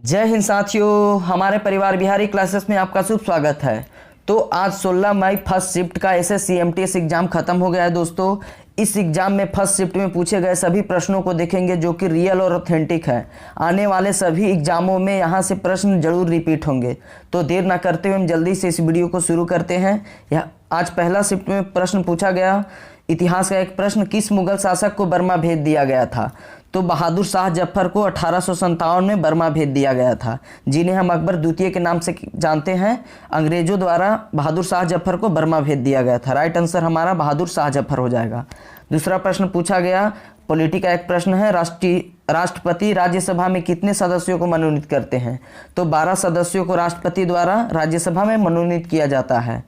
जय हिंद साथियों, हमारे परिवार बिहारी क्लासेस में आपका शुभ स्वागत है। तो आज 16 मई फर्स्ट शिफ्ट का एसएससी एमटीएस एग्जाम खत्म हो गया है दोस्तों। इस एग्जाम में फर्स्ट शिफ्ट में पूछे गए सभी प्रश्नों को देखेंगे जो कि रियल और ऑथेंटिक है। आने वाले सभी एग्जामों में यहाँ से प्रश्न जरूर रिपीट होंगे। तो देर ना करते हुए हम जल्दी से इस वीडियो को शुरू करते हैं। यह आज पहला शिफ्ट में प्रश्न पूछा गया, इतिहास का एक प्रश्न, किस मुगल शासक को बर्मा भेज दिया गया था? तो बहादुर शाह जफर को 1857 में बर्मा भेज दिया गया था, जिन्हें हम अकबर द्वितीय के नाम से जानते हैं। अंग्रेजों द्वारा बहादुर शाह जफर को बर्मा भेज दिया गया था। राइट आंसर हमारा बहादुर शाह जफर हो जाएगा। दूसरा प्रश्न पूछा गया, पॉलिटी का एक प्रश्न है, राष्ट्रपति राज्यसभा में कितने सदस्यों को मनोनीत करते हैं? तो 12 सदस्यों को राष्ट्रपति द्वारा राज्यसभा में मनोनीत किया जाता है।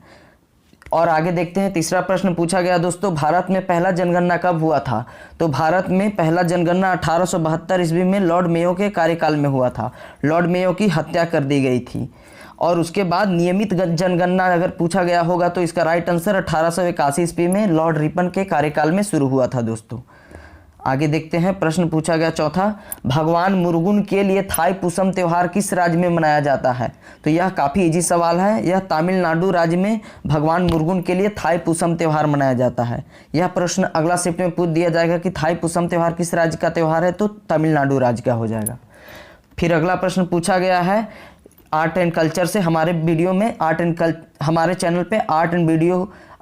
और आगे देखते हैं, तीसरा प्रश्न पूछा गया दोस्तों, भारत में पहला जनगणना कब हुआ था? तो भारत में पहला जनगणना 1872 ईस्वी में लॉर्ड मेयो के कार्यकाल में हुआ था। लॉर्ड मेयो की हत्या कर दी गई थी। और उसके बाद नियमित जनगणना अगर पूछा गया होगा तो इसका राइट आंसर 1881 ईस्वी में लॉर्ड रिपन के कार्यकाल में शुरू हुआ था दोस्तों। आगे देखते हैं, प्रश्न पूछा गया चौथा, भगवान मुरुगन के लिए थाई पुसम त्यौहार किस राज्य में मनाया जाता है? तो यह काफ़ी इजी सवाल है। यह तमिलनाडु राज्य में भगवान मुरुगन के लिए थाई पुसम त्यौहार मनाया जाता है। यह प्रश्न अगला शिफ्ट में पूछ दिया जाएगा कि थाई पुसम त्यौहार किस राज्य का त्यौहार है? तो तमिलनाडु राज्य का हो जाएगा। फिर अगला प्रश्न पूछा गया है आर्ट एंड कल्चर से। हमारे वीडियो में हमारे चैनल पे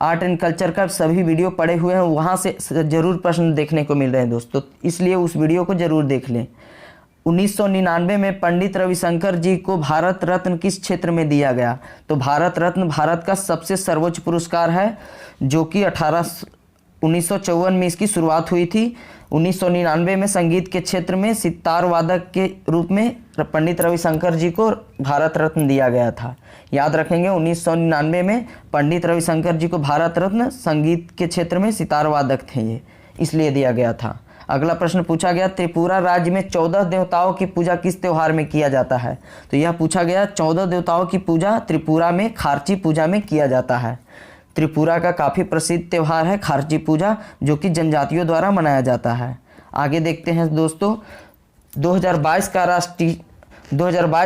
आर्ट एंड कल्चर का सभी वीडियो पड़े हुए हैं, वहाँ से ज़रूर प्रश्न देखने को मिल रहे हैं दोस्तों, इसलिए उस वीडियो को ज़रूर देख लें। 1999 में पंडित रविशंकर जी को भारत रत्न किस क्षेत्र में दिया गया? तो भारत रत्न भारत का सबसे सर्वोच्च पुरस्कार है, जो कि 1954 में इसकी शुरुआत हुई थी। 1999 में संगीत के क्षेत्र में सितार वादक के रूप में पंडित रविशंकर जी को भारत रत्न दिया गया था। याद रखेंगे, 1999 में पंडित रविशंकर जी को भारत रत्न, संगीत के क्षेत्र में सितार वादक थे ये, इसलिए दिया गया था। अगला प्रश्न पूछा गया, त्रिपुरा राज्य में 14 देवताओं की पूजा किस त्योहार में किया जाता है? तो यह पूछा गया, 14 देवताओं की पूजा त्रिपुरा में खारची पूजा में किया जाता है। त्रिपुरा का काफ़ी प्रसिद्ध त्यौहार है खारची पूजा, जो कि जनजातियों द्वारा मनाया जाता है। आगे देखते हैं दोस्तों, 2022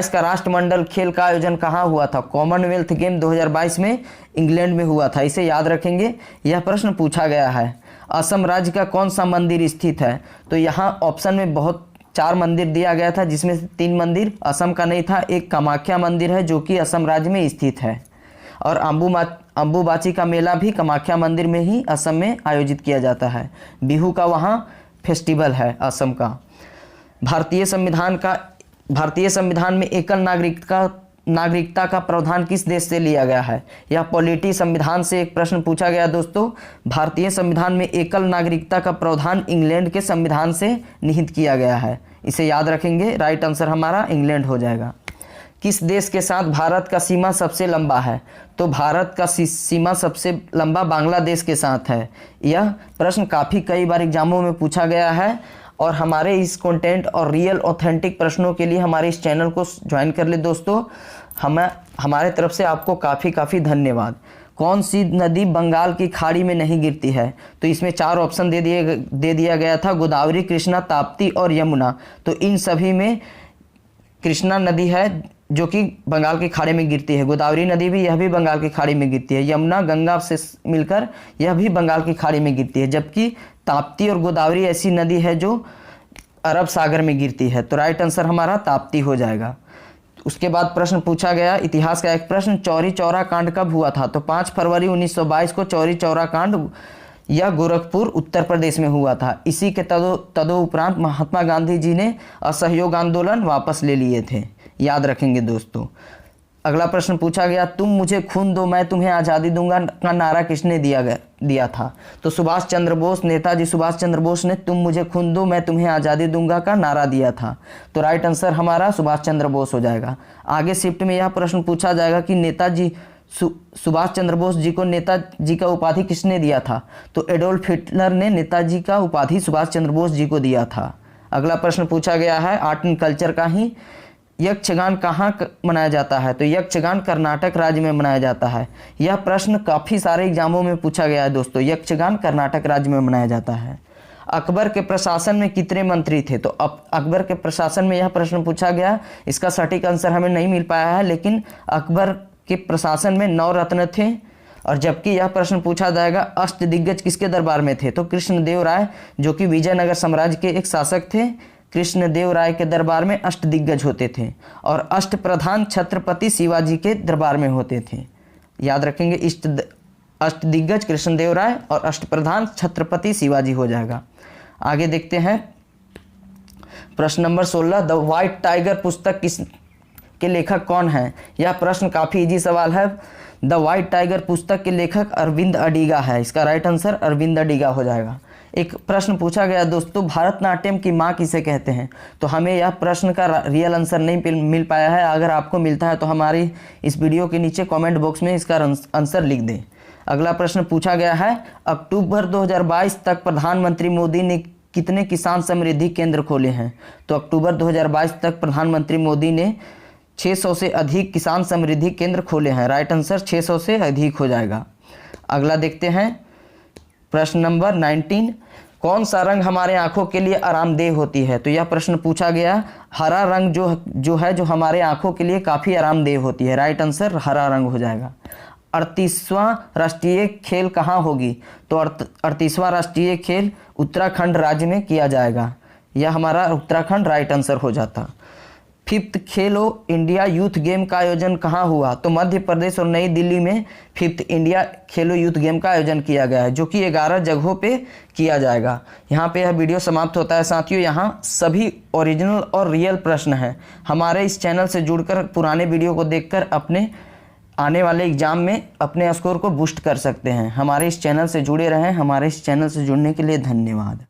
का राष्ट्रमंडल खेल का आयोजन कहाँ हुआ था? कॉमनवेल्थ गेम 2022 में इंग्लैंड में हुआ था, इसे याद रखेंगे। यह प्रश्न पूछा गया है, असम राज्य का कौन सा मंदिर स्थित है? तो यहाँ ऑप्शन में 4 मंदिर दिया गया था, जिसमें से 3 मंदिर असम का नहीं था। एक कामाख्या मंदिर है जो कि असम राज्य में स्थित है, और अम्बुबाची का मेला भी कामाख्या मंदिर में ही असम में आयोजित किया जाता है। बिहू का वहाँ फेस्टिवल है असम का। भारतीय संविधान में एकल नागरिकता का प्रावधान किस देश से लिया गया है? यह पॉलिटी संविधान से एक प्रश्न पूछा गया दोस्तों। भारतीय संविधान में एकल नागरिकता का प्रावधान इंग्लैंड के संविधान से निहित किया गया है, इसे याद रखेंगे। राइट आंसर हमारा इंग्लैंड हो जाएगा। किस देश के साथ भारत का सीमा सबसे लंबा है? तो भारत का सीमा सबसे लंबा बांग्लादेश के साथ है। यह प्रश्न कई बार एग्जामों में पूछा गया है, और हमारे इस कंटेंट और रियल ऑथेंटिक प्रश्नों के लिए हमारे इस चैनल को ज्वाइन कर ले दोस्तों। हमारे तरफ से आपको काफ़ी धन्यवाद। कौन सी नदी बंगाल की खाड़ी में नहीं गिरती है? तो इसमें 4 ऑप्शन दे दिया गया था, गोदावरी, कृष्णा, ताप्ती और यमुना। तो इन सभी में कृष्णा नदी है जो कि बंगाल की खाड़ी में गिरती है। गोदावरी नदी भी, यह भी बंगाल की खाड़ी में गिरती है। यमुना गंगा से मिलकर यह भी बंगाल की खाड़ी में गिरती है, जबकि ताप्ती और गोदावरी ऐसी नदी है जो अरब सागर में गिरती है। तो राइट आंसर हमारा ताप्ती हो जाएगा। उसके बाद प्रश्न पूछा गया, इतिहास का एक प्रश्न, चौरी चौरा कांड कब हुआ था? तो 5 फरवरी 1922 को चौरी चौरा कांड यह गोरखपुर उत्तर प्रदेश में हुआ था। इसी के तदोपरांत महात्मा गांधी जी ने असहयोग आंदोलन वापस ले लिए थे, याद रखेंगे दोस्तों। अगला प्रश्न पूछा गया, तुम मुझे खून दो मैं तुम्हें आज़ादी दूंगा का नारा किसने दिया था? तो सुभाष चंद्र बोस, नेताजी सुभाष चंद्र बोस ने तुम मुझे खून दो मैं तुम्हें आज़ादी दूंगा का नारा दिया था। तो राइट आंसर हमारा सुभाष चंद्र बोस हो जाएगा। आगे शिफ्ट में यह प्रश्न पूछा जाएगा कि नेताजी सुभाष चंद्र बोस जी को नेताजी का उपाधि किसने दिया था? तो एडोल्फ हिटलर ने नेताजी का उपाधि सुभाष चंद्र बोस जी को दिया था। अगला प्रश्न पूछा गया है आर्ट एंड कल्चर का ही, यक्षगान कहाँ मनाया जाता है? तो यक्षगान कर्नाटक राज्य में मनाया जाता है। यह प्रश्न काफ़ी सारे एग्जामों में पूछा गया है दोस्तों, यक्षगान कर्नाटक राज्य में मनाया जाता है। अकबर के प्रशासन में कितने मंत्री थे? तो अकबर के प्रशासन में यह प्रश्न पूछा गया। इसका सटीक आंसर हमें नहीं मिल पाया है, लेकिन अकबर के प्रशासन में 9 रत्न थे। और जबकि यह प्रश्न पूछा जाएगा अष्टदिग्गज किसके दरबार में थे, तो कृष्णदेव राय जो कि विजयनगर साम्राज्य के एक शासक थे, कृष्णदेव राय के दरबार में अष्टदिग्गज होते थे। और अष्टप्रधान छत्रपति शिवाजी के दरबार में होते थे। याद रखेंगे, अष्टदिग्गज कृष्णदेव राय और अष्टप्रधान छत्रपति शिवाजी हो जाएगा। आगे देखते हैं प्रश्न नंबर 16, द व्हाइट टाइगर पुस्तक किस के लेखक कौन है? यह प्रश्न काफ़ी इजी सवाल है। द व्हाइट टाइगर पुस्तक के लेखक अरविंद अडिगा है। इसका राइट आंसर अरविंद अडिगा हो जाएगा। एक प्रश्न पूछा गया दोस्तों, भरतनाट्यम की माँ किसे कहते हैं? तो हमें यह प्रश्न का रियल आंसर नहीं मिल पाया है। अगर आपको मिलता है तो हमारी इस वीडियो के नीचे कमेंट बॉक्स में इसका आंसर लिख दें। अगला प्रश्न पूछा गया है, अक्टूबर 2022 तक प्रधानमंत्री मोदी ने कितने किसान समृद्धि केंद्र खोले हैं? तो अक्टूबर 2022 तक प्रधानमंत्री मोदी ने 600 से अधिक किसान समृद्धि केंद्र खोले हैं। राइट आंसर 600 से अधिक हो जाएगा। अगला देखते हैं प्रश्न नंबर 19, कौन सा रंग हमारे आंखों के लिए आरामदेह होती है? तो यह प्रश्न पूछा गया, हरा रंग जो हमारे आंखों के लिए काफ़ी आरामदेह होती है। राइट आंसर हरा रंग हो जाएगा। 38वां राष्ट्रीय खेल कहाँ होगी? तो 38वां राष्ट्रीय खेल उत्तराखंड राज्य में किया जाएगा। यह हमारा उत्तराखंड राइट आंसर हो जाता। 5th खेलो इंडिया यूथ गेम का आयोजन कहाँ हुआ? तो मध्य प्रदेश और नई दिल्ली में 5th इंडिया खेलो यूथ गेम का आयोजन किया गया है, जो कि 11 जगहों पे किया जाएगा। यहाँ पे यह वीडियो समाप्त होता है साथियों। यहाँ सभी ओरिजिनल और रियल प्रश्न हैं। हमारे इस चैनल से जुड़कर पुराने वीडियो को देखकर अपने आने वाले एग्जाम में अपने स्कोर को बूस्ट कर सकते हैं। हमारे इस चैनल से जुड़े रहें। हमारे इस चैनल से जुड़ने के लिए धन्यवाद।